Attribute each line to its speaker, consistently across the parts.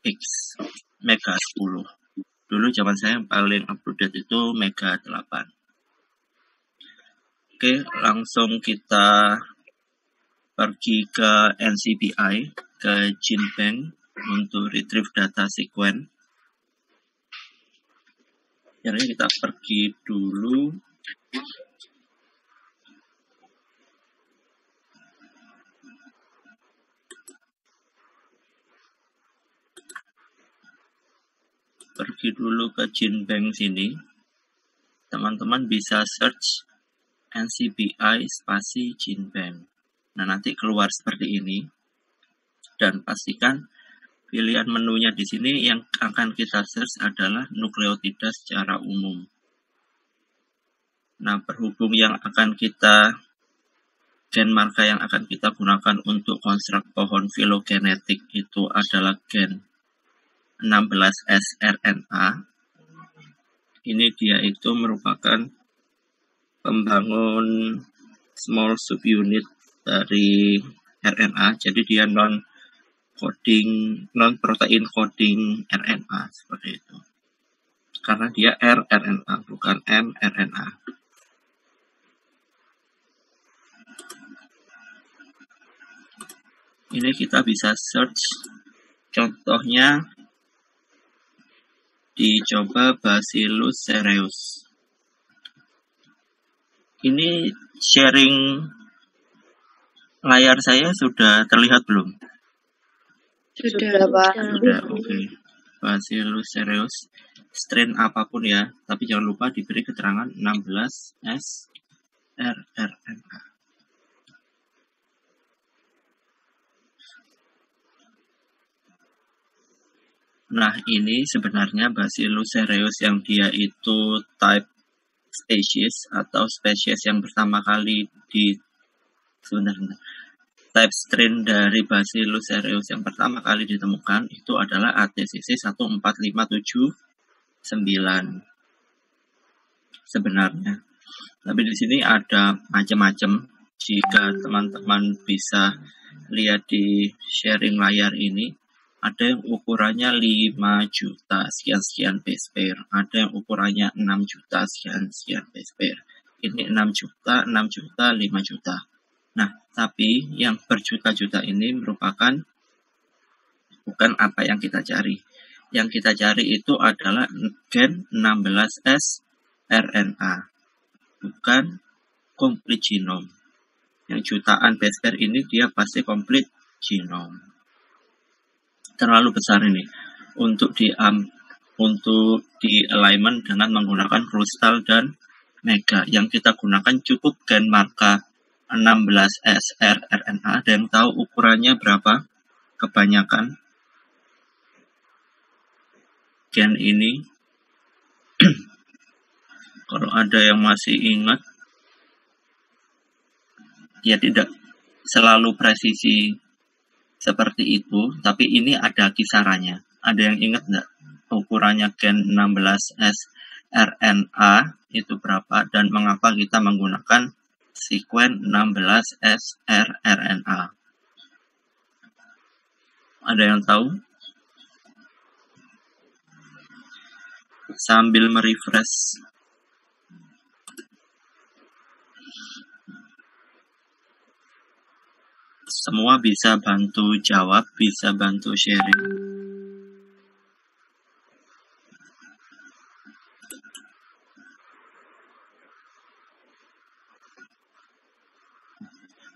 Speaker 1: X Mega 10. Dulu zaman saya yang paling update itu Mega 8. Oke, langsung kita pergi ke NCBI, ke GenBank untuk retrieve data sequence. Jadi kita pergi dulu. Pergi dulu ke GenBank sini. Teman-teman bisa search NCBI spasi GenBank. Nah, nanti keluar seperti ini. Dan pastikan pilihan menunya di sini yang akan kita search adalah nukleotida secara umum. Nah, berhubung yang akan kita gen marka yang akan kita gunakan untuk konstruk pohon filogenetik itu adalah gen 16S RNA. Ini dia itu merupakan pembangun small subunit dari RNA. Jadi dia non protein coding RNA seperti itu. Karena dia rRNA bukan mRNA. Ini kita bisa search, contohnya dicoba Bacillus cereus. Ini sharing layar saya sudah terlihat belum?
Speaker 2: Sudah, Pak.
Speaker 1: Sudah, oke. Bacillus cereus, strain apapun ya, tapi jangan lupa diberi keterangan 16S rRNA. Nah, ini sebenarnya Bacillus cereus yang dia itu type species atau spesies yang pertama kali sebenarnya type strain dari Bacillus cereus yang pertama kali ditemukan itu adalah ATCC 14579 sebenarnya. Tapi di sini ada macam-macam. Jika teman-teman bisa lihat di sharing layar ini, ada yang ukurannya 5 juta sekian-sekian base pair. Ada yang ukurannya 6 juta sekian-sekian base pair. Ini 6 juta, 6 juta, 5 juta. Nah, tapi yang berjuta-juta ini merupakan bukan apa yang kita cari. Yang kita cari itu adalah gen 16S RNA. Bukan complete genome. Yang jutaan base pair ini dia pasti complete genome. Terlalu besar ini untuk di alignment dengan menggunakan crustal dan mega. Yang kita gunakan cukup gen marka 16S rRNA. Ada yang tahu ukurannya berapa? Kebanyakan gen ini. Kalau ada yang masih ingat, ya tidak selalu presisi seperti itu, tapi ini ada kisarannya. Ada yang ingat nggak ukurannya gen 16S RNA itu berapa dan mengapa kita menggunakan sekuen 16S rRNA? Ada yang tahu? Sambil merefresh. Semua bisa bantu jawab, bisa bantu sharing.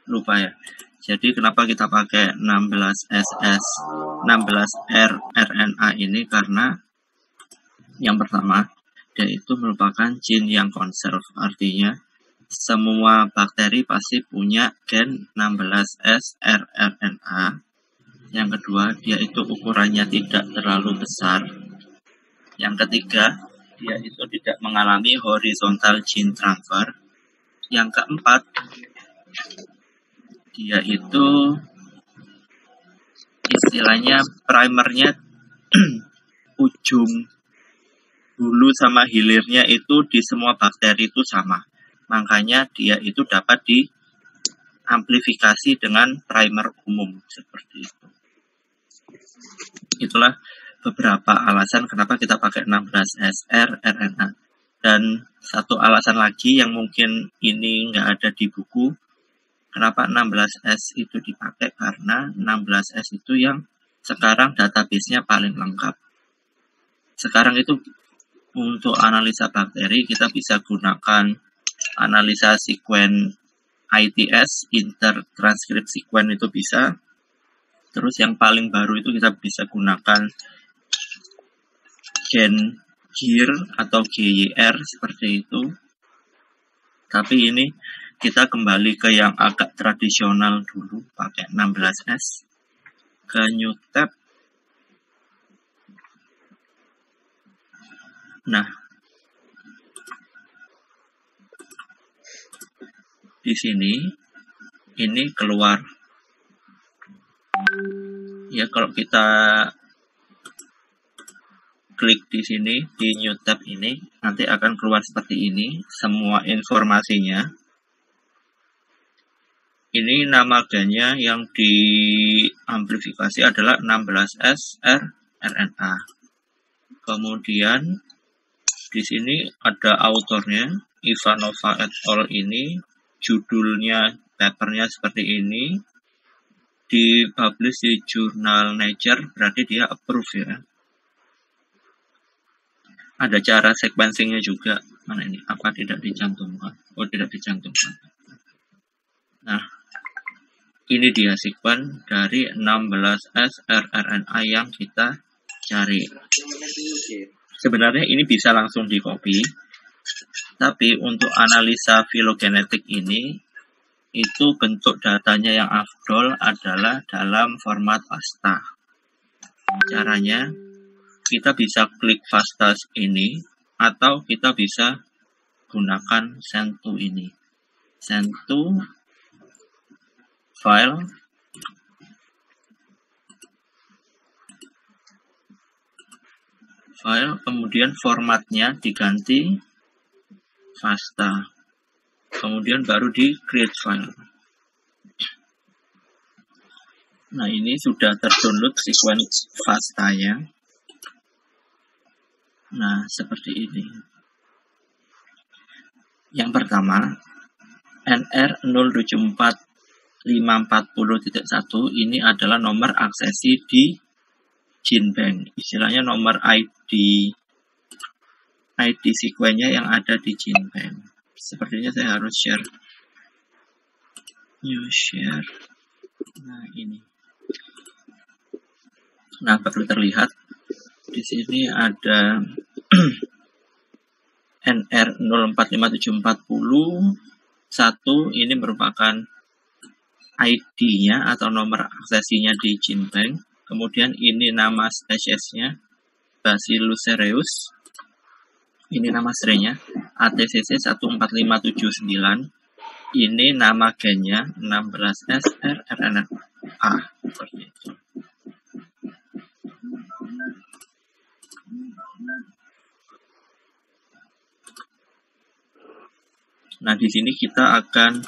Speaker 1: Lupa ya. Jadi kenapa kita pakai 16R RNA ini? Karena yang pertama, dia itu merupakan gene yang conserve. Artinya semua bakteri pasti punya gen 16S rRNA. Yang kedua, dia itu ukurannya tidak terlalu besar. Yang ketiga, dia itu tidak mengalami horizontal gene transfer. Yang keempat, dia itu istilahnya primernya ujung hulu sama hilirnya itu di semua bakteri itu sama. Makanya dia itu dapat diamplifikasi dengan primer umum seperti itu. Itulah beberapa alasan kenapa kita pakai 16S rRNA. Dan satu alasan lagi yang mungkin ini nggak ada di buku, kenapa 16S itu dipakai, karena 16S itu yang sekarang database-nya paling lengkap. Sekarang itu untuk analisa bakteri kita bisa gunakan analisa sekuen ITS, intertranscript sequence itu bisa. Terus yang paling baru itu kita bisa gunakan GenGir atau GYR seperti itu. Tapi ini kita kembali ke yang agak tradisional dulu, pakai 16S. Ke New Tab. Nah, di sini ini keluar. Ya, kalau kita klik di sini di New Tab ini, nanti akan keluar seperti ini semua informasinya. Ini nama gennya yang diamplifikasi adalah 16S rRNA. Kemudian di sini ada autornya, Ivanova et al. Ini judulnya papernya seperti ini, dipublish di jurnal Nature, berarti dia approve ya. Ada cara sequencingnya juga. Mana ini? Apa tidak dicantumkan? Oh, tidak dicantumkan. Nah, ini dia sequence dari 16S rRNA yang kita cari. Sebenarnya ini bisa langsung di copy, tapi untuk analisa filogenetik ini, itu bentuk datanya yang afdol adalah dalam format FASTA. Caranya, kita bisa klik FASTA ini, atau kita bisa gunakan send to ini. Send to file, kemudian formatnya diganti FASTA, kemudian baru di create file. Nah, ini sudah terdownload sequence FASTA-nya. Nah, seperti ini. Yang pertama, NR074540.1 ini adalah nomor aksesi di GenBank. Istilahnya nomor ID sequence-nya yang ada di GenBank. Sepertinya saya harus share. New share. Nah, ini. Nah, perlu terlihat di sini ada NR045740 ini merupakan ID-nya atau nomor aksesinya di GenBank. Kemudian ini nama spesiesnya Bacillus cereus. Ini nama strain-nya ATCC 14579. Ini nama gennya 16S rRNA. Seperti itu. Nah, di sini kita akan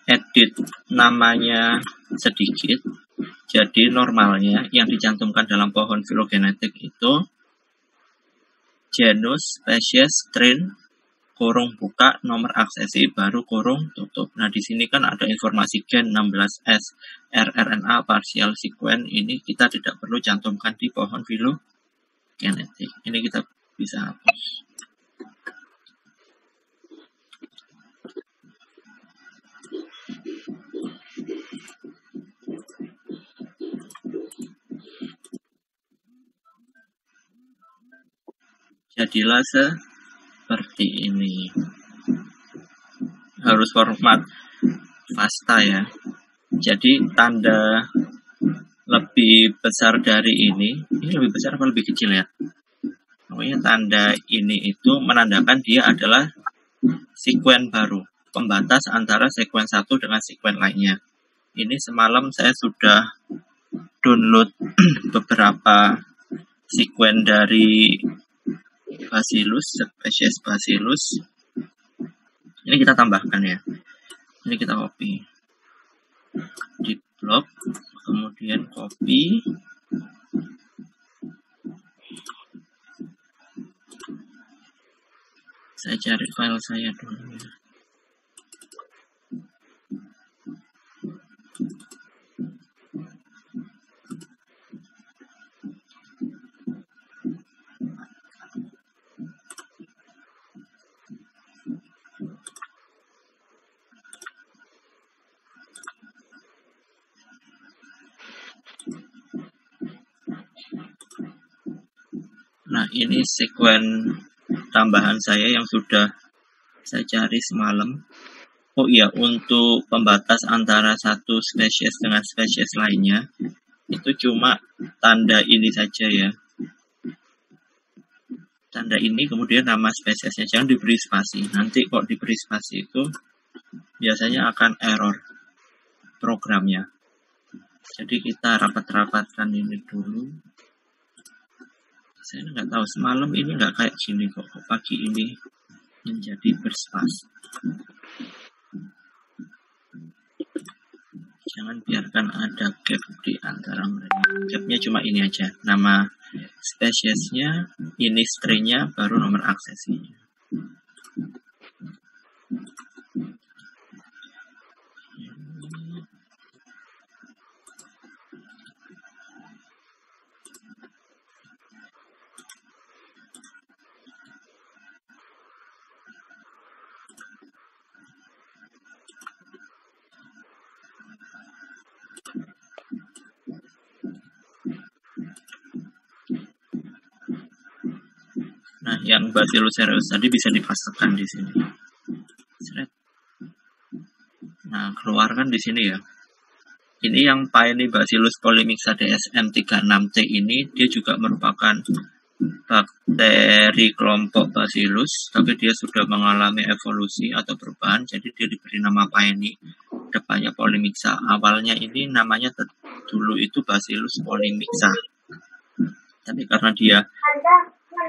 Speaker 1: edit namanya sedikit. Jadi normalnya yang dicantumkan dalam pohon filogenetik itu genus, spesies, strain, kurung buka, nomor aksesi, baru kurung tutup. Nah, di sini kan ada informasi gen 16S rRNA partial sequence. Ini kita tidak perlu cantumkan di pohon filogenetik. Ini kita bisa hapus. Jadilah seperti ini. Harus format FASTA ya. Jadi tanda lebih besar dari ini lebih besar apa lebih kecil ya? Pokoknya tanda ini itu menandakan dia adalah sekuen baru, pembatas antara sekuen satu dengan sekuen lainnya. Ini semalam saya sudah download beberapa sekuen dari Bacillus, spesies Bacillus. Ini kita tambahkan ya. Ini kita copy di blok, kemudian copy, Saya cari file saya dulu. Nah, ini sekuen tambahan saya yang sudah saya cari semalam. Oh iya, untuk pembatas antara satu spesies dengan spesies lainnya, itu cuma tanda ini saja ya. Tanda ini kemudian nama spesiesnya, jangan diberi spasi. Nanti kok diberi spasi itu biasanya akan error programnya. Jadi kita rapat-rapatkan ini dulu. Saya nggak tahu semalam ini nggak kayak gini kok pagi ini menjadi berspasi. Jangan biarkan ada gap di antara mereka. Gapnya cuma ini aja, nama spesiesnya, ini stringnya, baru nomor aksesinya. Nah, yang Bacillus cereus tadi bisa dipastikan di sini. Nah, keluarkan di sini ya. Ini yang Paenibacillus polymixa DSM36T ini, dia juga merupakan bakteri kelompok Bacillus, tapi dia sudah mengalami evolusi atau perubahan, jadi dia diberi nama Paeni, depannya polymixa. Awalnya ini namanya dulu itu Bacillus polymixa, tapi karena dia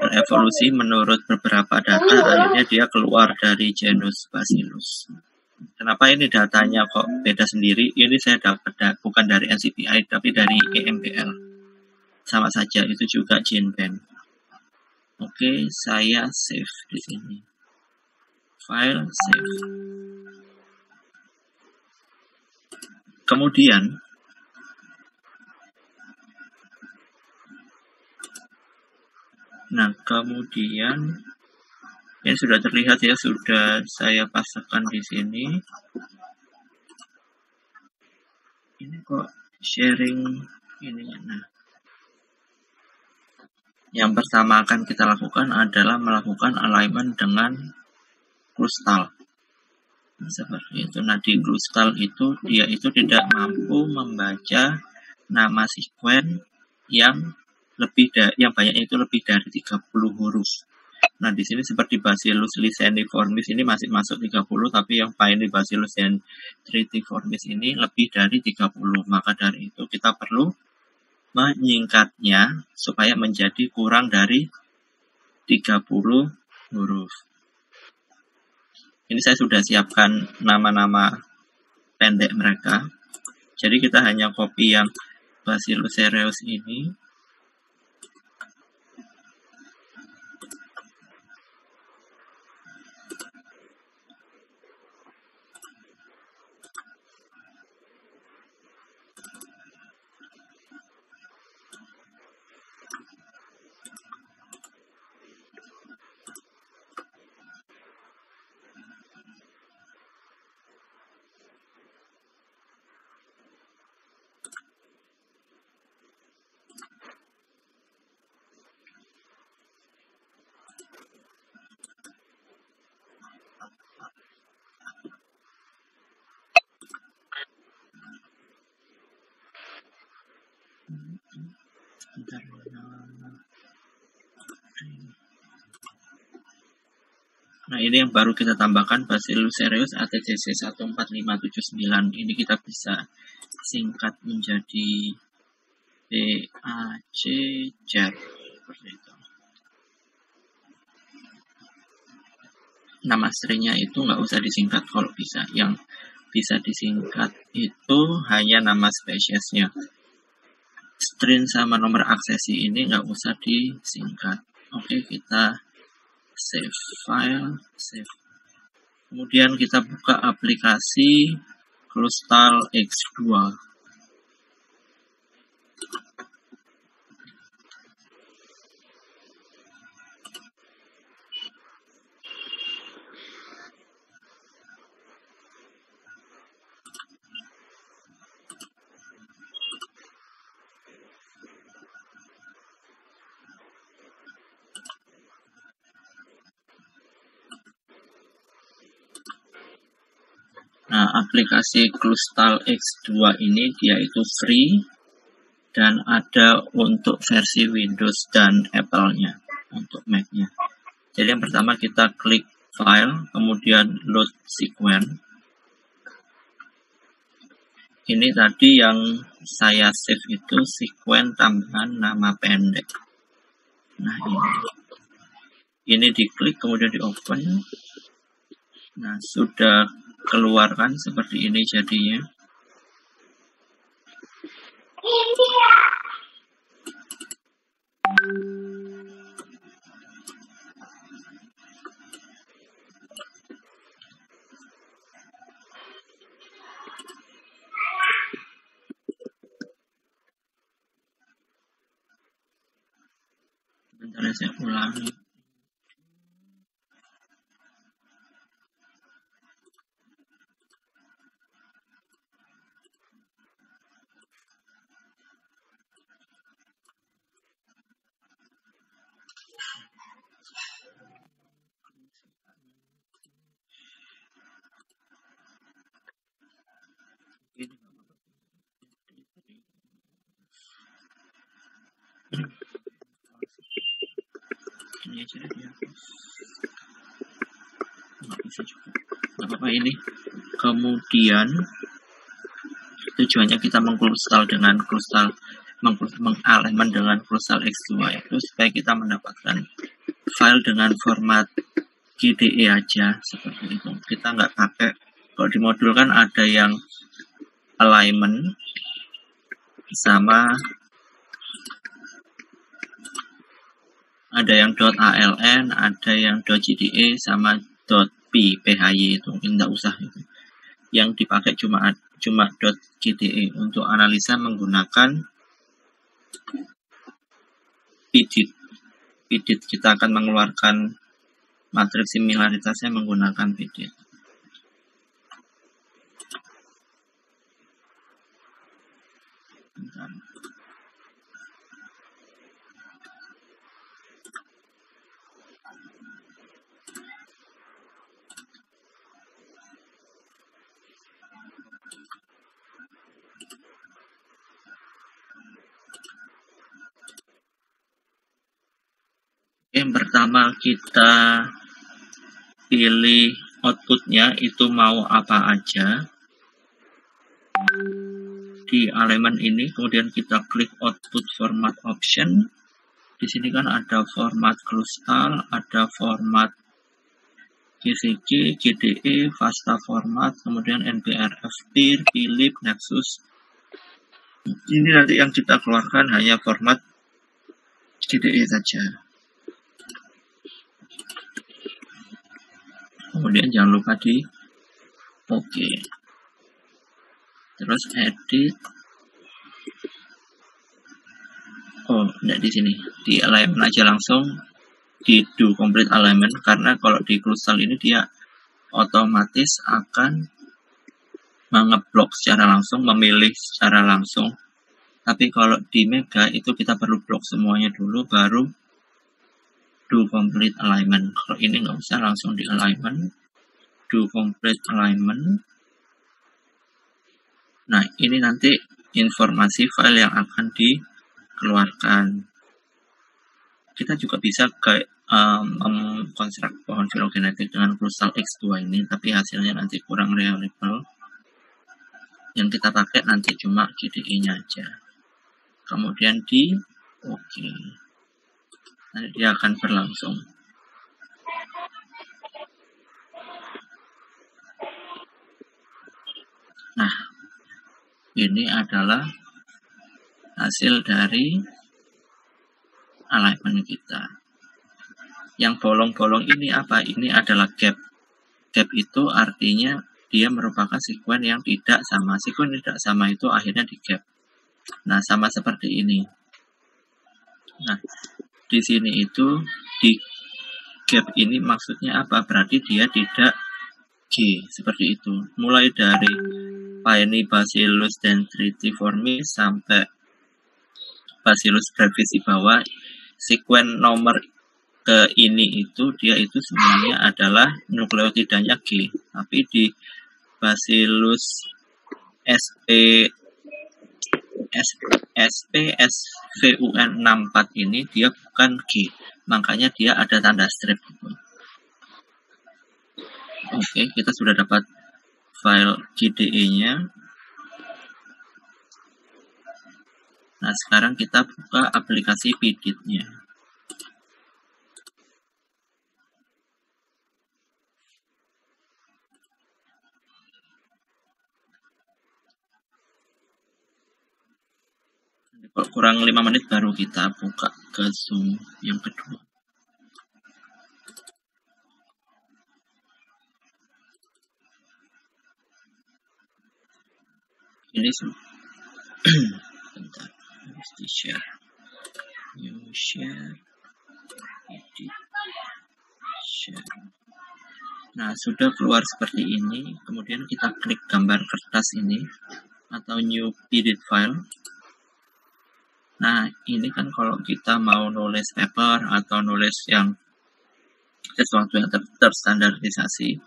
Speaker 1: berevolusi menurut beberapa data, akhirnya dia keluar dari genus Bacillus. Kenapa ini datanya kok beda sendiri? Ini saya dapat bukan dari NCBI, tapi dari EMBL. Sama saja, itu juga GenBank. Oke, saya save di sini. File save. Kemudian ya sudah terlihat ya, sudah saya pasangkan di sini. Ini kok sharing ini. Nah, yang pertama akan kita lakukan adalah melakukan alignment dengan kristal. Seperti itu. Nah, di kristal itu dia itu tidak mampu membaca nama sekuen yang banyaknya itu lebih dari 30 huruf. Nah, di sini seperti Bacillus lysaniformis ini masih masuk 30, tapi yang Paenibacillus dendritiformis ini lebih dari 30. Maka dari itu kita perlu menyingkatnya supaya menjadi kurang dari 30 huruf. Ini saya sudah siapkan nama-nama pendek mereka. Jadi kita hanya copy yang Bacillus cereus ini. Nah, ini yang baru kita tambahkan, Bacillus cereus ATCC 14579. Ini kita bisa singkat menjadi BAC jar seperti itu. Nama stringnya itu nggak usah disingkat kalau bisa. Yang bisa disingkat itu hanya nama spesiesnya. String sama nomor aksesi ini nggak usah disingkat. Oke, kita save file, save. Kemudian kita buka aplikasi Crustal X2. Nah, aplikasi Crustal X2 ini dia itu free dan ada untuk versi Windows dan Apple-nya untuk Mac-nya. Jadi yang pertama kita klik file, kemudian load sequence. Ini tadi yang saya save itu sequence tambahan nama pendek. Nah, ini diklik kemudian di open. Nah, sudah keluarkan seperti ini jadinya. Bentar saya ulangi. Ini aja ya. Nggak bisa juga. Nggak apa-apa ini. Kemudian tujuannya kita mengkrustal dengan krustal, mengalignment dengan Crustal X2 itu supaya kita mendapatkan file dengan format KDE aja seperti itu. Kita nggak pakai, kalau di modul kan ada yang alignment sama ada yang .aln, ada yang .gde sama .phy itu tidak usah itu. Yang dipakai cuma .gde untuk analisa menggunakan PDIT. PDIT kita akan mengeluarkan matriks similaritasnya menggunakan PDIT. Bentar. Yang pertama kita pilih outputnya itu mau apa aja di alignment ini, kemudian kita klik output format option. Di sini kan ada format Crustal, ada format GCG, GDE, FASTA format, kemudian NBRF, PIR, PILIB, Nexus. Ini nanti yang kita keluarkan hanya format GDE saja. Kemudian jangan lupa di OK. Terus edit. Oh, enggak di sini. Di alignment aja langsung di do complete alignment, karena kalau di Crustal ini dia otomatis akan mengeblok secara langsung, memilih secara langsung. Tapi kalau di Mega itu kita perlu blok semuanya dulu baru do complete alignment. Kalau ini nggak usah, langsung di alignment, do complete alignment. Nah, ini nanti informasi file yang akan dikeluarkan. Kita juga bisa kayak mengkonstruk pohon filogenetik dengan Crustal X2 ini, tapi hasilnya nanti kurang reliable. Yang kita pakai nanti cuma GDE-nya aja. Kemudian di OK. Nanti dia akan berlangsung. Nah, ini adalah hasil dari alignment kita. Yang bolong-bolong ini apa? Ini adalah gap. Gap itu artinya dia merupakan sekuen yang tidak sama. Sekuen tidak sama itu akhirnya di gap. Nah, sama seperti ini. Nah, di sini itu di gap ini maksudnya apa? Berarti dia tidak G, seperti itu. Mulai dari Paenibacillus dendritiformis sampai Bacillus brevis di bawah, sekuen nomor ke ini itu dia itu sebenarnya adalah nukleotidanya G, tapi di Bacillus SPSVUN64 ini dia bukan G, makanya dia ada tanda strip gitu. Oke, kita sudah dapat file GDE-nya. Nah, sekarang kita buka aplikasi PDIT-nya. Kurang 5 menit baru kita buka ke Zoom yang kedua. Ini bentar, harus di share. New share, edit, share. Nah, sudah keluar seperti ini. Kemudian kita klik gambar kertas ini atau new edit file. Nah, ini kan kalau kita mau nulis paper atau nulis yang sesuatu yang terstandarisasi,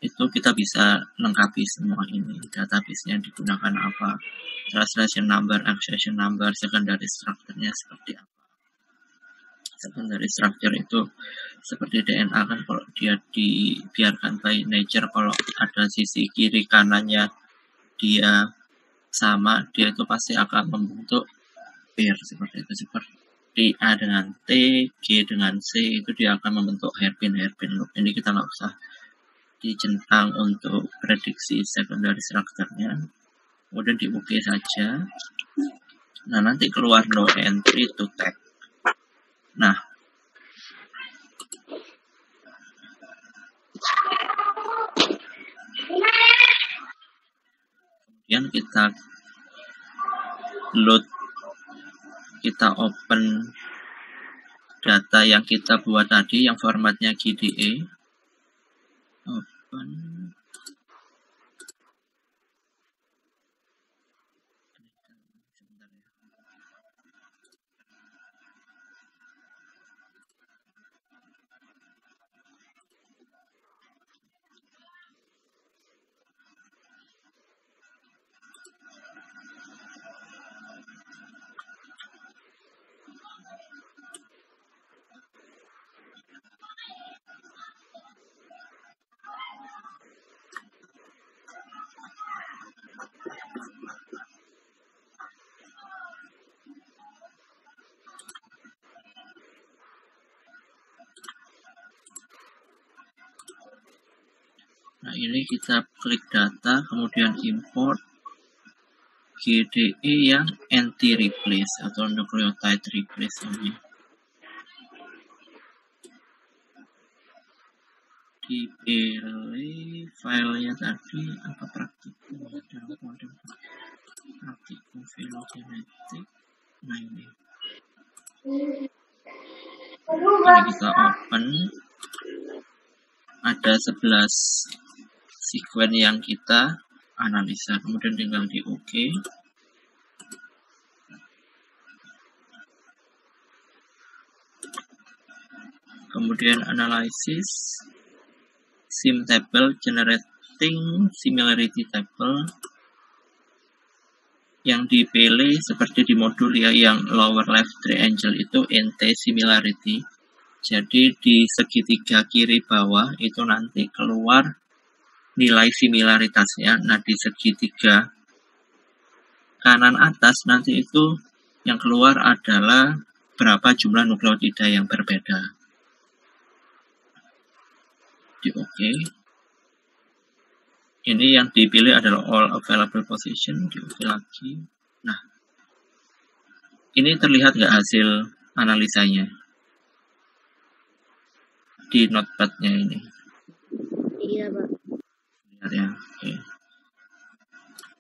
Speaker 1: itu kita bisa lengkapi semua ini. Database-nya digunakan apa, translation number, accession number, secondary structure-nya seperti apa. Secondary structure itu seperti DNA kan, kalau dia dibiarkan by nature, kalau ada sisi kiri kanannya dia sama, dia itu pasti akan membentuk pair seperti itu, seperti A dengan T, G dengan C, itu dia akan membentuk hairpin loop. Ini kita nggak usah dicentang untuk prediksi secondary structure-nya. Kemudian di OK saja. Nah, nanti keluar no entry to tag. Nah, kemudian kita load, kita open data yang kita buat tadi, yang formatnya GDE. Open. Nah, ini kita klik data, kemudian import GDE yang anti-replace atau nucleotide replace ini. Dipilih filenya tadi apa, praktikum filogenetik. Nah, ini kita open, ada 11 sekuen yang kita analisa, kemudian tinggal di OK. Kemudian analisis, sim table, generating similarity table. Yang dipilih seperti di modul ya, yang lower left triangle itu NT similarity. Jadi di segitiga kiri bawah itu nanti keluar nilai similaritasnya. Nah, di segitiga kanan atas nanti itu yang keluar adalah berapa jumlah nukleotida yang berbeda. Di OK. Ini yang dipilih adalah all available position. Di OK lagi. Nah, ini terlihat nggak hasil analisanya? di notepad-nya ini.
Speaker 2: Iya, Pak.
Speaker 1: Lihat ya. Oke.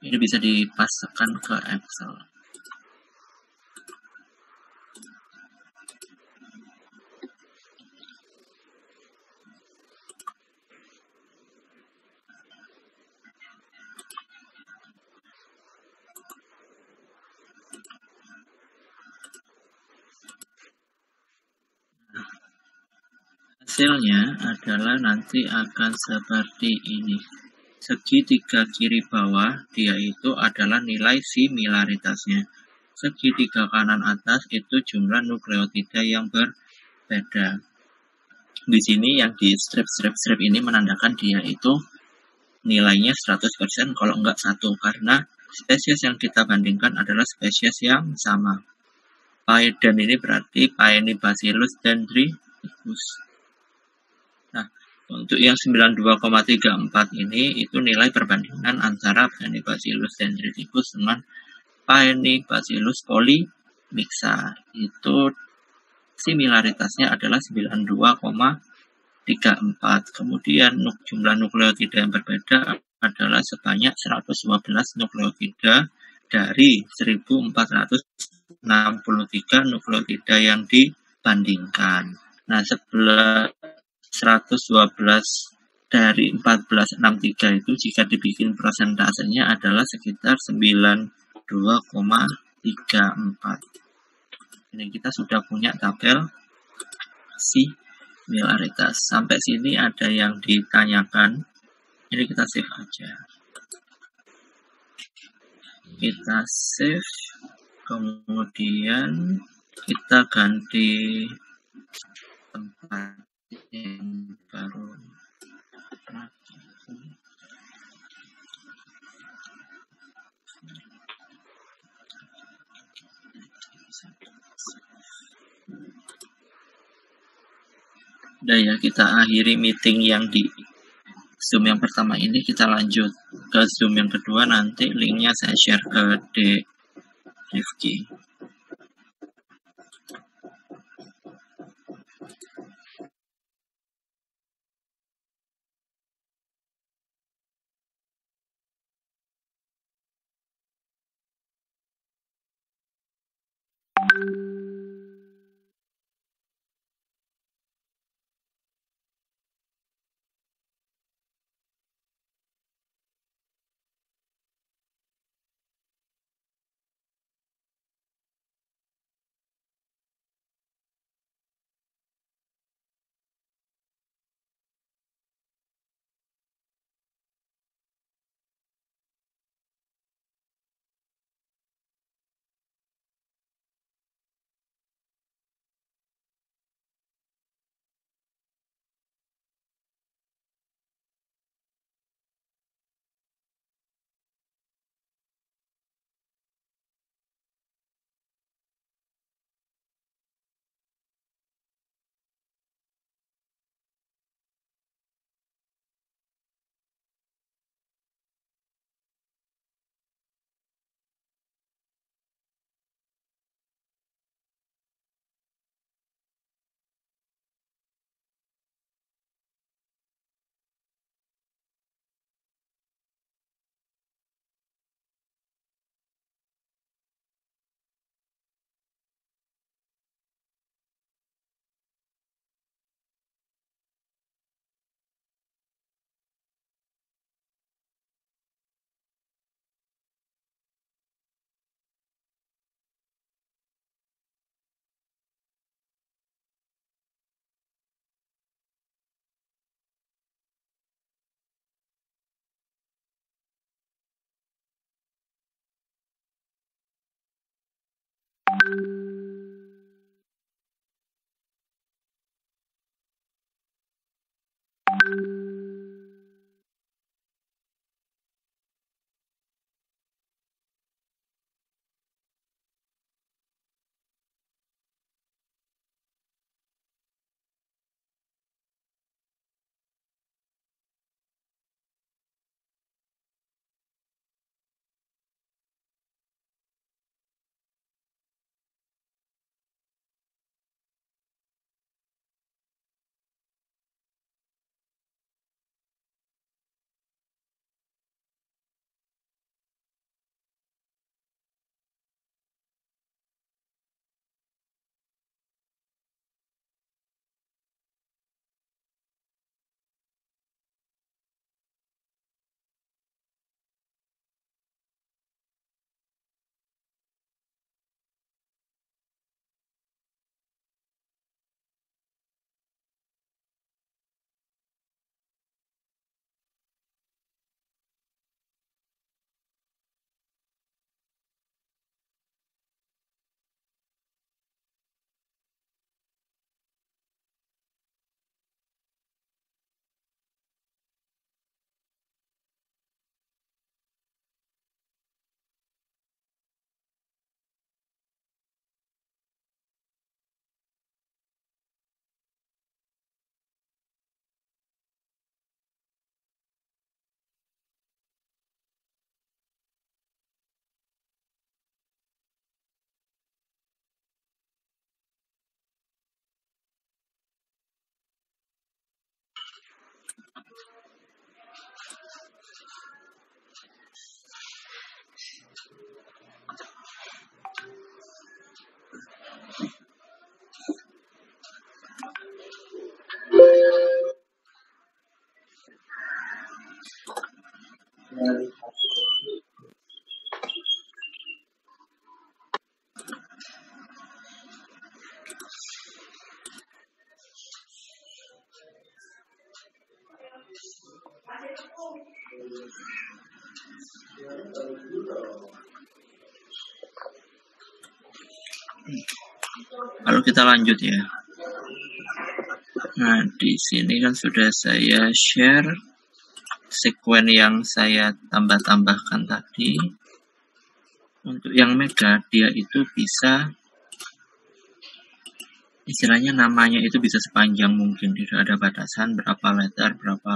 Speaker 1: Ini bisa dipasangkan ke Excel. Hasilnya adalah nanti akan seperti ini. Segitiga kiri bawah dia itu adalah nilai similaritasnya. Segitiga kanan atas itu jumlah nukleotida yang berbeda. Di sini yang di strip ini menandakan dia itu nilainya 100% kalau enggak 1, karena spesies yang kita bandingkan adalah spesies yang sama. Paedan ini berarti Paenibacillus dendriticus. Nah, untuk yang 92,34 ini itu nilai perbandingan antara Paenibacillus dendriticus dengan Paenibacillus polymixa. Itu similaritasnya adalah 92,34. Kemudian jumlah nukleotida yang berbeda adalah sebanyak 112 nukleotida dari 1463 nukleotida yang dibandingkan. Nah, 112 dari 1463 itu jika dibikin persentasenya adalah sekitar 92,34. Ini kita sudah punya tabel similaritas. Sampai sini ada yang ditanyakan. Ini kita save aja. Kita save, kemudian kita ganti tempat yang baru. Udah ya, kita akhiri meeting yang di Zoom yang pertama ini. Kita lanjut ke Zoom yang kedua, nanti linknya saya share ke Rifki. Kalau kita lanjut ya. Nah, di sini kan sudah saya share sekuen yang saya tambah-tambahkan tadi. Untuk yang mega, dia itu bisa, istilahnya namanya itu bisa sepanjang mungkin. Tidak ada batasan berapa letter, berapa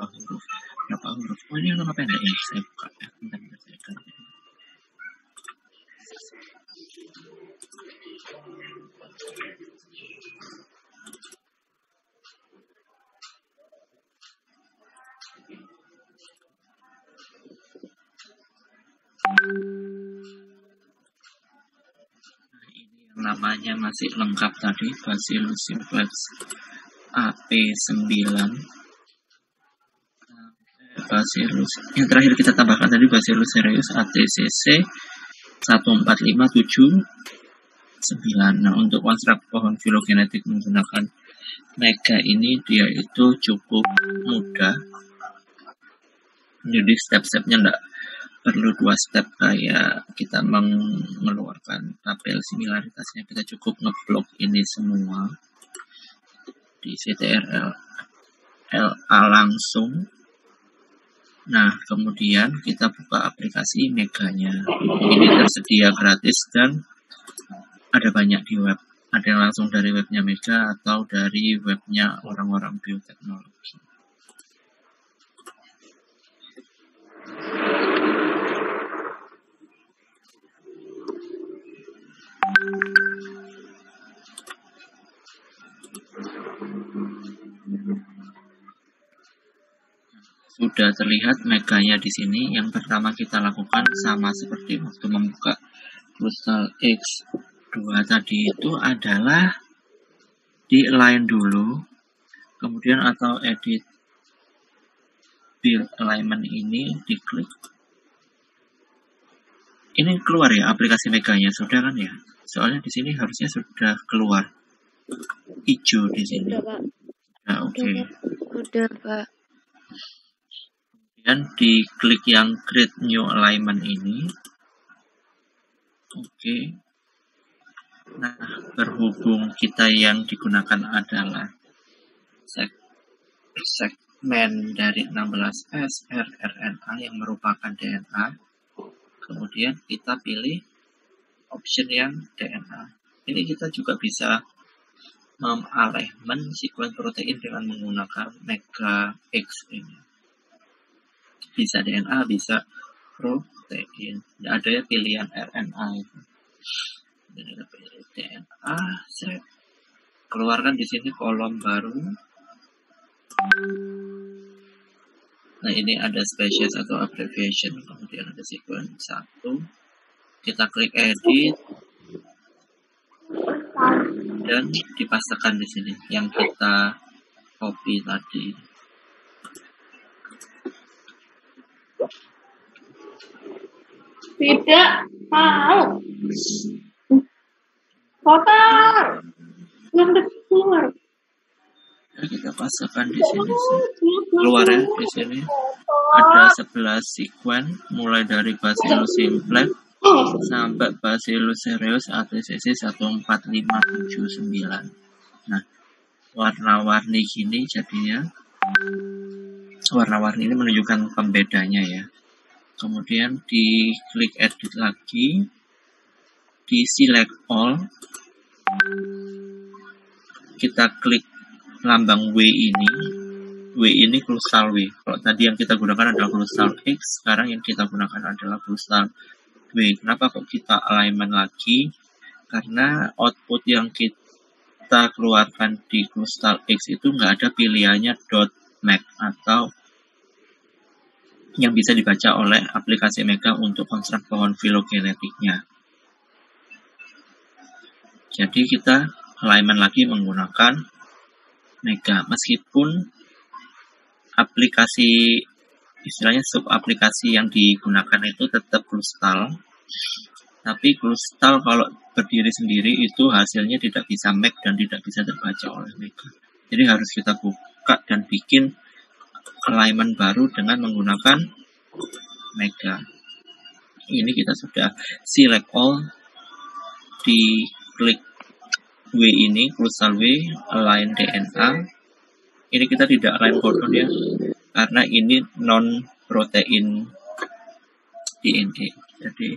Speaker 1: huruf. Oh, ini nama pendek ya, saya buka ya. Bentar, saya ganti. Nah, ini yang namanya masih lengkap tadi, Bacillus simplex AP9. Bacillus yang terakhir kita tambahkan tadi Bacillus cereus ATCC 14579. Nah, untuk konstruk pohon filogenetik menggunakan mega ini dia itu cukup mudah. Jadi step-stepnya enggak perlu 2 step kayak kita mengeluarkan tabel similaritasnya. Kita cukup ngeblok ini semua di CTRL-A langsung. Nah, kemudian kita buka aplikasi meganya. Ini tersedia gratis dan ada banyak di web. Ada yang langsung dari webnya Mega atau dari webnya orang-orang bioteknologi. Sudah terlihat meganya di sini. Yang pertama kita lakukan sama seperti waktu membuka Crystal X2 tadi itu adalah di align dulu, kemudian atau edit build alignment ini diklik. Ini keluar ya aplikasi meganya, sudah kan ya? Soalnya di sini harusnya sudah keluar hijau di sini.
Speaker 2: Udah, Pak.
Speaker 1: Nah, oke.
Speaker 2: Udah, Pak.
Speaker 1: Dan diklik yang create new alignment ini. Oke. Nah, berhubung kita yang digunakan adalah segmen dari 16S rRNA yang merupakan DNA. Kemudian kita pilih option yang DNA. Ini kita juga bisa mengalignment sekuen protein dengan menggunakan Mega X ini. Bisa DNA, bisa protein. Tidak ada ya pilihan RNA itu. Jadi kita pilih DNA, set. Keluarkan di sini kolom baru. Nah, ini ada species atau abbreviation, kemudian ada sequence 1. Kita klik edit dan dipastikan di sini yang kita copy tadi.
Speaker 2: Tidak mau. Kotor. Yang keluar.
Speaker 1: Kita pasangkan di sini. Keluar ya di sini. Ada 11 sekuen mulai dari Bacillus simplex sampai Bacillus cereus ATCC 14579. Nah, warna-warni gini jadinya. Warna-warni ini menunjukkan pembedanya ya. Kemudian di klik edit lagi, di select all, kita klik lambang W ini crystal W. Kalau tadi yang kita gunakan adalah crystal X, sekarang yang kita gunakan adalah crystal W. Kenapa kok kita alignment lagi? Karena output yang kita keluarkan di crystal X itu nggak ada pilihannya .mac atau yang bisa dibaca oleh aplikasi Mega untuk konstruk pohon filogenetiknya. Jadi kita alignment lagi menggunakan Mega, meskipun aplikasi istilahnya sub aplikasi yang digunakan itu tetap crystal, tapi crystal kalau berdiri sendiri itu hasilnya tidak bisa Mac dan tidak bisa terbaca oleh Mega. Jadi harus kita buka dan bikin alignment baru dengan menggunakan Mega. Ini kita sudah select all, di klik W ini, crucial W, align DNA. Ini kita tidak align codon ya, karena ini non-protein DNA. Jadi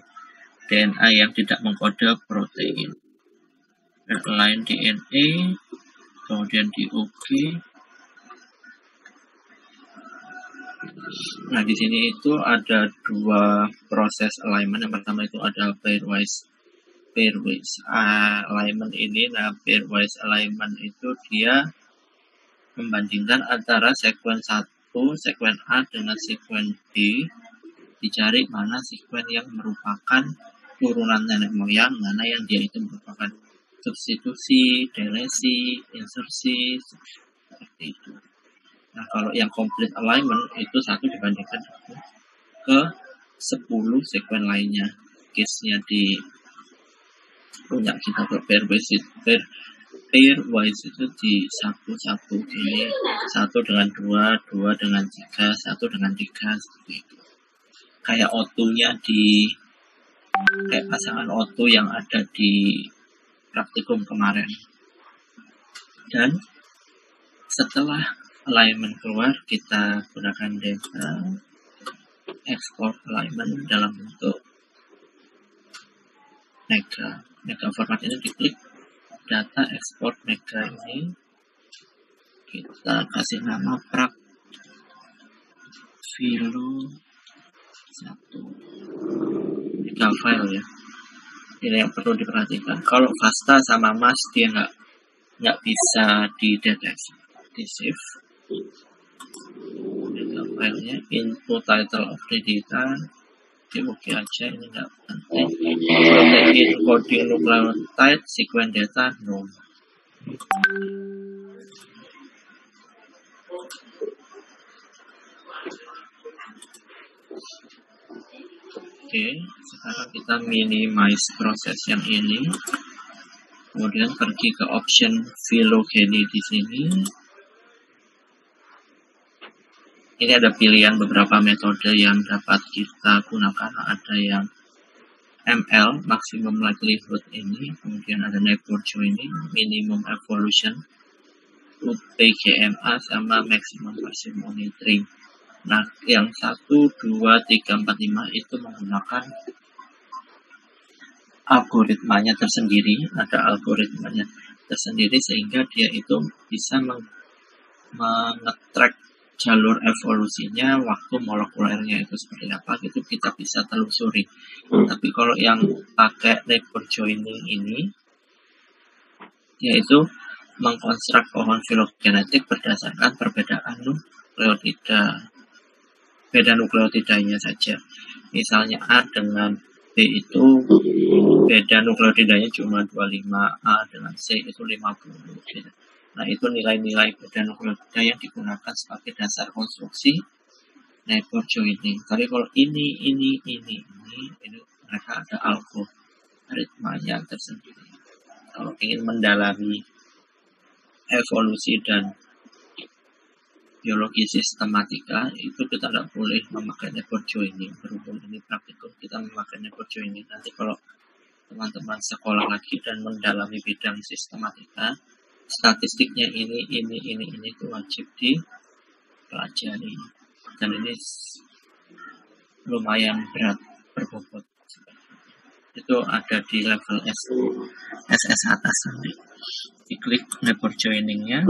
Speaker 1: DNA yang tidak mengkode protein. Align DNA, kemudian di OK. Nah, di sini itu ada dua proses alignment. Yang pertama itu ada pairwise alignment ini. Nah, pairwise alignment itu dia membandingkan antara sekuen 1, sekuen A dengan sekuen B, dicari mana sekuen yang merupakan turunan nenek moyang, mana yang dia itu merupakan substitusi, delesi, insersi, seperti itu. Nah, kalau yang complete alignment itu 1 dibandingkan ke 10 sekuen lainnya. Case-nya di punya kita ke pairwise itu di 1 ini, 1 dengan 2, 2 dengan 3, 1 dengan 3, seperti itu. Kayak O2-nya kayak pasangan O2 yang ada di praktikum kemarin. Dan setelah alignment keluar, kita gunakan data export alignment dalam bentuk Mega format ini, diklik data export Mega ini, kita kasih nama prac filo 1, 3 file ya. Ini yang perlu diperhatikan. Kalau FASTA sama MAS dia nggak bisa dideteksi. Di save. Ini filenya, input title of the data, di OK aja, ini nggak penting. Protein coding nucleotide sequence data no. Oke, sekarang kita minimize proses yang ini. Kemudian pergi ke option phylogeny di sini. Ini ada pilihan beberapa metode yang dapat kita gunakan. Ada yang ML, maximum likelihood ini. Kemudian ada neighbor joining, minimum evolution, PGMA, sama maximum parsimony tree. Nah, yang 1, 2, 3, 4, 5 itu menggunakan algoritmanya tersendiri. Ada algoritmanya tersendiri sehingga dia itu bisa mengetrack jalur evolusinya, waktu molekulernya itu seperti apa, gitu kita bisa telusuri. Tapi kalau yang pakai neighbor joining ini, yaitu mengkonstruk pohon filogenetik berdasarkan perbedaan nukleotida, beda nukleotidanya saja. Misalnya A dengan B itu beda nukleotidanya cuma 25, A dengan C itu 50 gitu. Nah, itu nilai-nilai beda nukleotida yang digunakan sebagai dasar konstruksi neighbor joining. Tapi kalau ini mereka ada algoritmanya tersendiri. Kalau ingin mendalami evolusi dan biologi sistematika, itu kita tidak boleh memakai neighbor joining. Berhubung ini praktikum, kita memakai neighbor joining. Nanti kalau teman-teman sekolah lagi dan mendalami bidang sistematika, statistiknya ini itu wajib dipelajari. Dan ini lumayan berat berbobot. Itu ada di level SS atas nanti. Diklik neighbor joining-nya.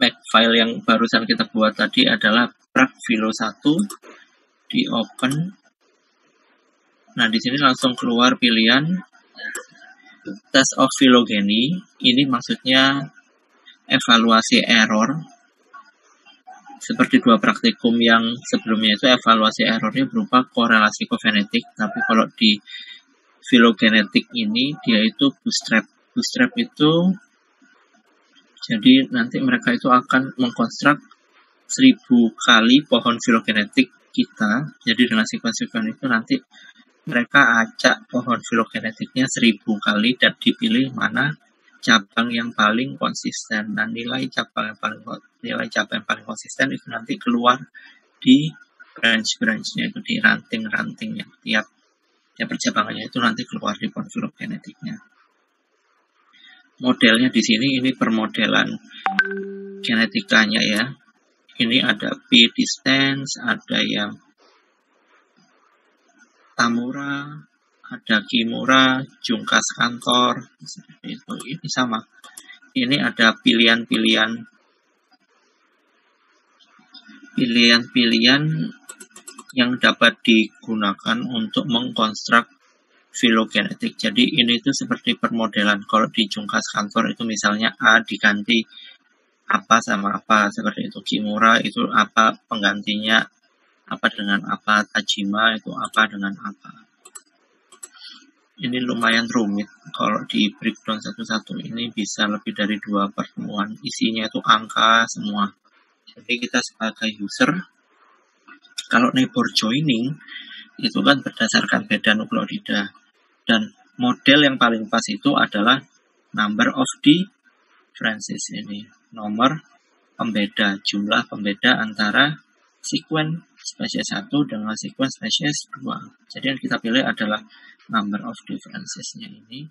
Speaker 1: File yang barusan kita buat tadi adalah prac filo 1, di open. Nah, di sini langsung keluar pilihan test of phylogeny. Ini maksudnya evaluasi error. Seperti dua praktikum yang sebelumnya itu evaluasi errornya berupa korelasi kogenetik. Tapi kalau di filogenetik ini dia itu bootstrap. Bootstrap itu jadi nanti mereka itu akan mengkonstruk 1000 kali pohon filogenetik kita. Jadi dengan sekuen-sekuen itu nanti mereka acak pohon filogenetiknya 1000 kali dan dipilih mana cabang yang paling konsisten. Nah, nilai cabang yang paling konsisten itu nanti keluar di branch-branchnya, itu di ranting-rantingnya, tiap percabangannya itu nanti keluar di filogenetiknya. Modelnya di sini ini permodelan genetikanya ya. Ini ada P distance, ada yang Tamura, ada Kimura, Jungkas Kantor, seperti itu. Ini sama. Ini ada pilihan-pilihan yang dapat digunakan untuk mengkonstruk filogenetik. Jadi ini itu seperti permodelan. Kalau di Jungkas Kantor itu misalnya A diganti apa sama apa, seperti itu. Kimura itu apa penggantinya, apa dengan apa. Tajima itu apa dengan apa. Ini lumayan rumit. Kalau di breakdown satu-satu ini bisa lebih dari 2 pertemuan. Isinya itu angka semua. Jadi kita sebagai user, kalau neighbor joining itu kan berdasarkan beda nukleotida. Dan model yang paling pas itu adalah number of differences ini. Nomor pembeda, jumlah pembeda antara sekuen spesies 1 dengan sekuen spesies 2. Jadi yang kita pilih adalah number of differences-nya ini.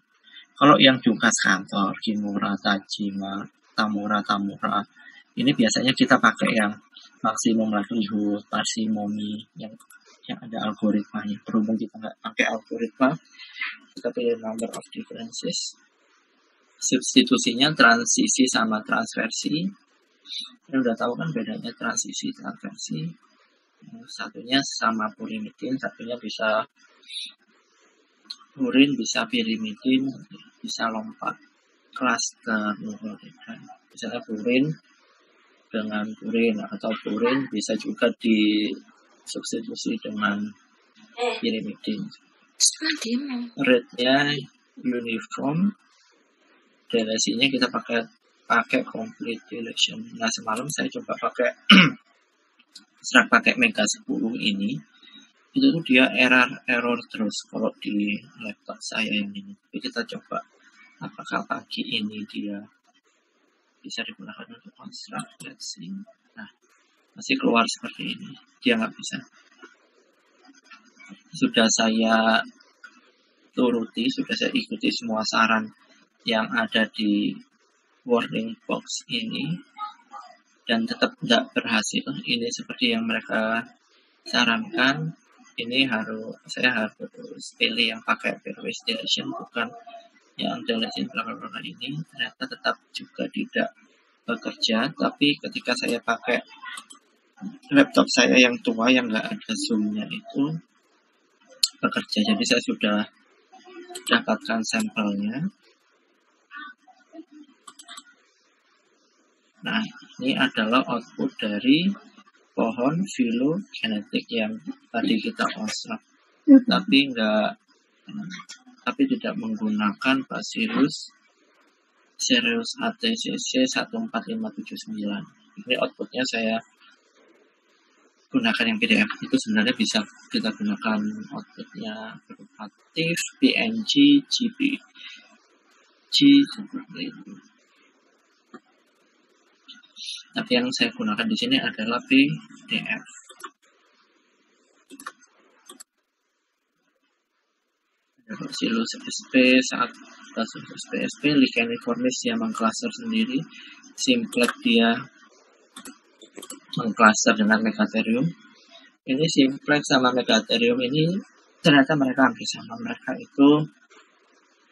Speaker 1: Kalau yang Jungkas Kantor, Kimura, Tajima, Tamura, ini biasanya kita pakai yang maksimum likelihood, parsimony, yang ada algoritmanya. Berhubung kita nggak pakai algoritma, kita pilih number of differences. Substitusinya transisi sama transversi. Ini udah tahu kan bedanya transisi transversi. Satunya sama purinidin, satunya bisa purin, bisa pirimidin, bisa lompat klaster nukleotida. Misalnya purin dengan purin, atau purin bisa juga disubstitusi dengan pirimidin. Rate-nya uniform, delesinya kita pakai complete deletion. Nah, semalam saya coba pakai Mega 10 ini. Itu tuh dia error terus kalau di laptop saya yang ini. Tapi kita coba apakah pagi ini dia bisa digunakan untuk construct. Let's see. Nah, masih keluar seperti ini. Dia nggak bisa. Sudah saya turuti, sudah saya ikuti semua saran yang ada di warning box ini, dan tetap tidak berhasil. Ini seperti yang mereka sarankan. Ini saya harus pilih yang pakai pairwise deletion, bukan yang deletion bla ini. Ternyata tetap juga tidak bekerja. Tapi ketika saya pakai laptop saya yang tua yang nggak ada zoom-nya itu bekerja. Jadi saya sudah dapatkan sampelnya. Nah, ini adalah output dari pohon filogenetik yang tadi kita konstruk, tapi tidak menggunakan Bacillus cereus ATCC 14579. Ini outputnya saya gunakan yang PDF. Itu sebenarnya bisa kita gunakan outputnya berupa TIFF, PNG, JPG seperti itu. Tapi yang saya gunakan di sini adalah PDF. Ada Bacillus sp, Bacillus sp, Licheniformis dia mengklaster sendiri, Simplex dia mengklaster dengan Megatherium. Ini Simplex sama Megatherium ini ternyata mereka hampir sama. Mereka itu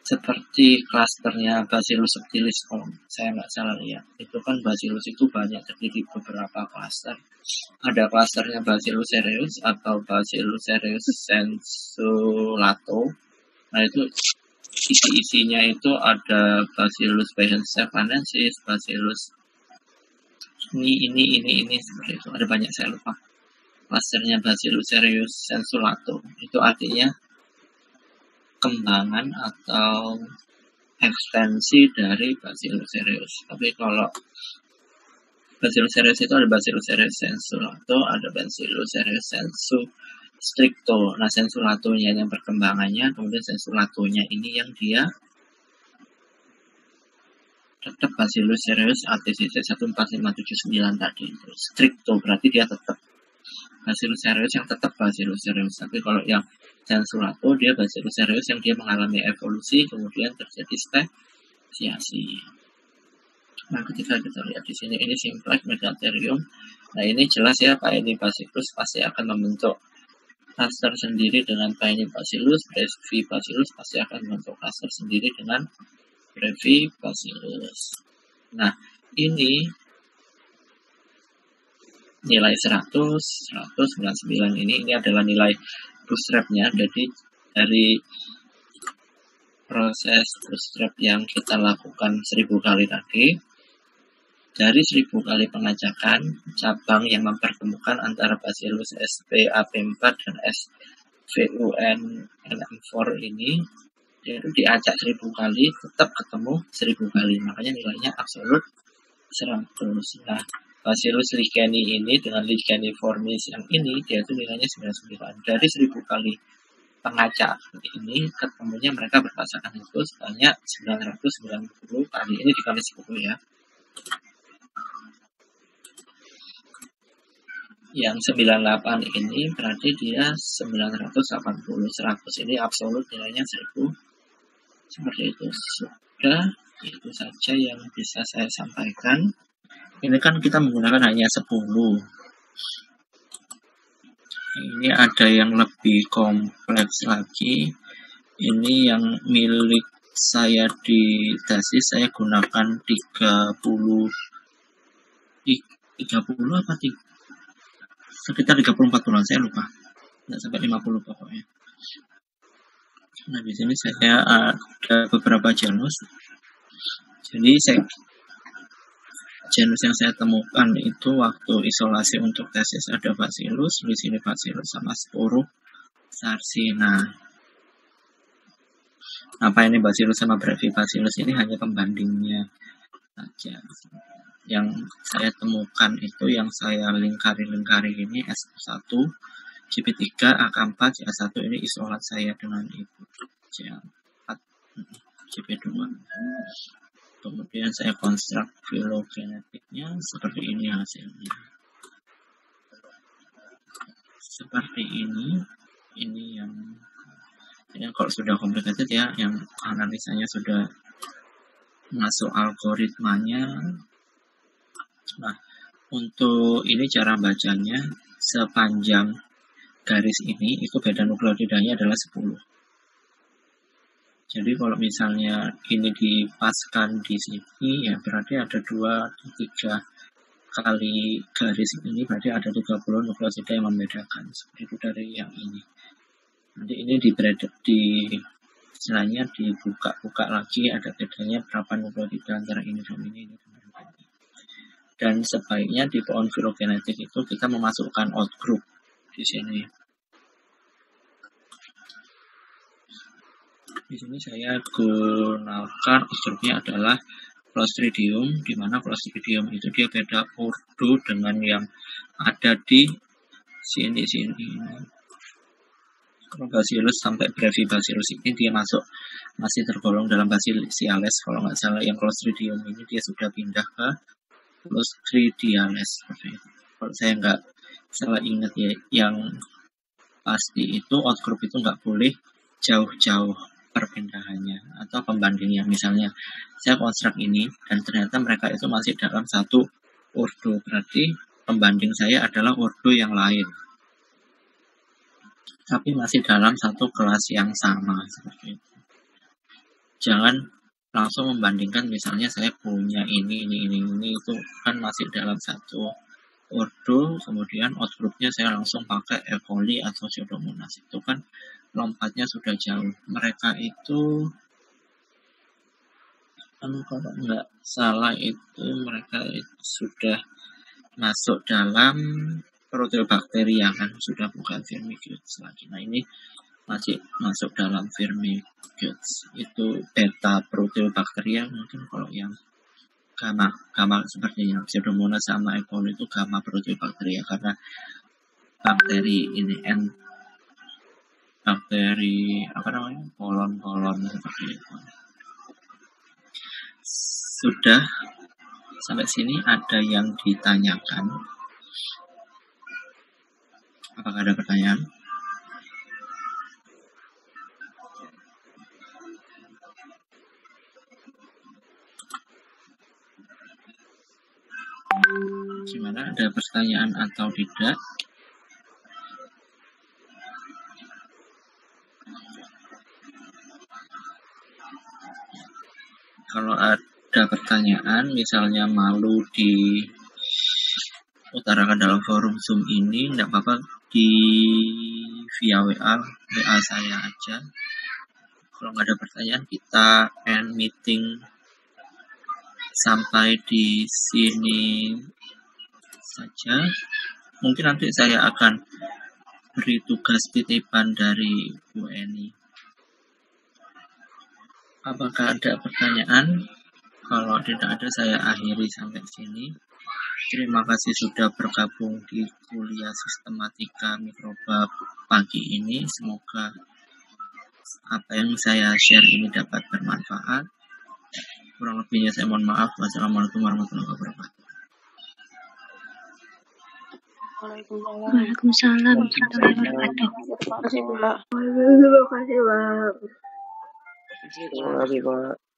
Speaker 1: seperti klasternya Bacillus subtilis, kalau saya nggak salah lihat. Itu kan Bacillus itu banyak terdiri beberapa klaster. Ada klasternya Bacillus cereus atau Bacillus cereus sensulato. Nah, itu isi-isinya itu ada Bacillus stefanensis, Bacillus ini seperti itu. Ada banyak, saya lupa. Klasternya Bacillus cereus sensulato. Itu artinya kembangan atau ekstensi dari Bacillus cereus. Tapi kalau Bacillus cereus itu ada Bacillus cereus sensulato, ada Bacillus cereus sensu stricto. Nah, sensulatonya yang perkembangannya, kemudian sensulatonya ini yang dia tetap Bacillus cereus ATCC 14579 tadi itu stricto, berarti dia tetap Bacillus cereus yang tetap Bacillus cereus. Tapi kalau yang Canculato dia Bacillus cereus yang dia mengalami evolusi kemudian terjadi spesiasi. Nah, ketika kita lihat di sini ini Simplex Megatherium. Nah, ini jelas ya Paenibacillus pasti akan membentuk klaster sendiri dengan Paenibacillus, Brevibacillus pasti akan membentuk klaster sendiri dengan Brevibacillus. Nah, ini nilai 100, 199 ini adalah nilai bootstrap-nya. Jadi dari proses bootstrap yang kita lakukan 1000 kali tadi, dari 1000 kali pengacakan, cabang yang mempertemukan antara Bacillus sp.ap4 dan SVUN-NM4 ini, itu diacak 1000 kali, tetap ketemu 1000 kali. Makanya nilainya absolut 100. Nah, Bacillus licheni ini dengan licheniformis yang ini, dia itu nilainya 99. Dari 1000 kali pengacak ini, ketemunya mereka berpasangan itu sebanyak 990 kali. Ini dikali 10 ya. Yang 98 ini berarti dia 980. 100 ini absolut nilainya 1000. Seperti itu. Sudah, itu saja yang bisa saya sampaikan. Ini kan kita menggunakan hanya 10. Ini ada yang lebih kompleks lagi. Ini yang milik saya di tesis, saya gunakan 30 apa 3? Sekitar 34 saya lupa, nggak sampai 50 pokoknya. Nah, di sini saya ada beberapa genus. Jadi genus yang saya temukan itu waktu isolasi untuk tesis ada Bacillus, di sini Bacillus sama Sporosarsina. Apa ini Bacillus sama Brevibacillus ini hanya pembandingnya saja. Yang saya temukan itu yang saya lingkari ini S1, CP3, AK4, CA1 ini isolat saya dengan itu, CA4, CP2. Kemudian saya konstruk filogenetiknya seperti ini hasilnya. Seperti ini yang kalau sudah complicated ya, yang analisanya sudah masuk algoritmanya. Nah, untuk ini cara bacanya, sepanjang garis ini itu beda nukleotidanya adalah 10. Jadi kalau misalnya ini dipaskan di sini ya berarti ada 2-3 kali garis ini berarti ada 30 nukleotida yang membedakan. Seperti itu dari yang ini. Nanti ini istilahnya dibuka lagi ada bedanya berapa nukleotida antara ini dan ini dan ini. Dan sebaiknya di pohon filogenetik itu kita memasukkan outgroup di sini. Di sini saya gunakan outgroupnya adalah Clostridium, di mana Clostridium itu dia beda ordo dengan yang ada di sini. Kalau Bacillus sampai Brevibacillus ini dia masih tergolong dalam Bacillus. Kalau nggak salah yang Clostridium ini dia sudah pindah ke Clostridiales seperti itu. Kalau saya nggak salah ingat ya, yang pasti itu outgroup itu nggak boleh jauh-jauh perpindahannya atau pembandingnya. Misalnya saya konstruk ini dan ternyata mereka itu masih dalam satu ordo, berarti pembanding saya adalah ordo yang lain tapi masih dalam satu kelas yang sama seperti itu. Jangan langsung membandingkan, misalnya saya punya ini itu kan masih dalam satu ordo, kemudian outgroupnya saya langsung pakai E. coli atau Pseudomonas, itu kan lompatnya sudah jauh. Mereka itu kalau nggak salah itu mereka sudah masuk dalam Proteobacteria kan, sudah bukan Firmicutes lagi. Nah ini masih masuk dalam Firmicutes, itu beta Proteobacteria. Mungkin kalau yang gamma seperti yang Pseudomonas sama E. coli itu gamma Proteobacteria karena bakteri ini bakteri kolon seperti itu. Sudah sampai sini ada yang ditanyakan? Apakah ada pertanyaan? Gimana, ada pertanyaan atau tidak? Kalau ada pertanyaan, misalnya malu diutarakan dalam forum Zoom ini, tidak apa-apa, di via WA saya aja. Kalau nggak ada pertanyaan, kita end meeting sampai di sini saja. Mungkin nanti saya akan beri tugas titipan dari Bu Eni. Apakah ada pertanyaan? Kalau tidak ada, saya akhiri sampai sini. Terima kasih sudah bergabung di kuliah sistematika mikroba pagi ini. Semoga apa yang saya share ini dapat bermanfaat. Kurang lebihnya saya mohon maaf. Wassalamualaikum warahmatullahi wabarakatuh.
Speaker 2: Waalaikumsalam warahmatullahi wabarakatuh.
Speaker 3: Terima kasih, Pak.
Speaker 2: Terima kasih, Pak.
Speaker 3: Terima kasih, Pak.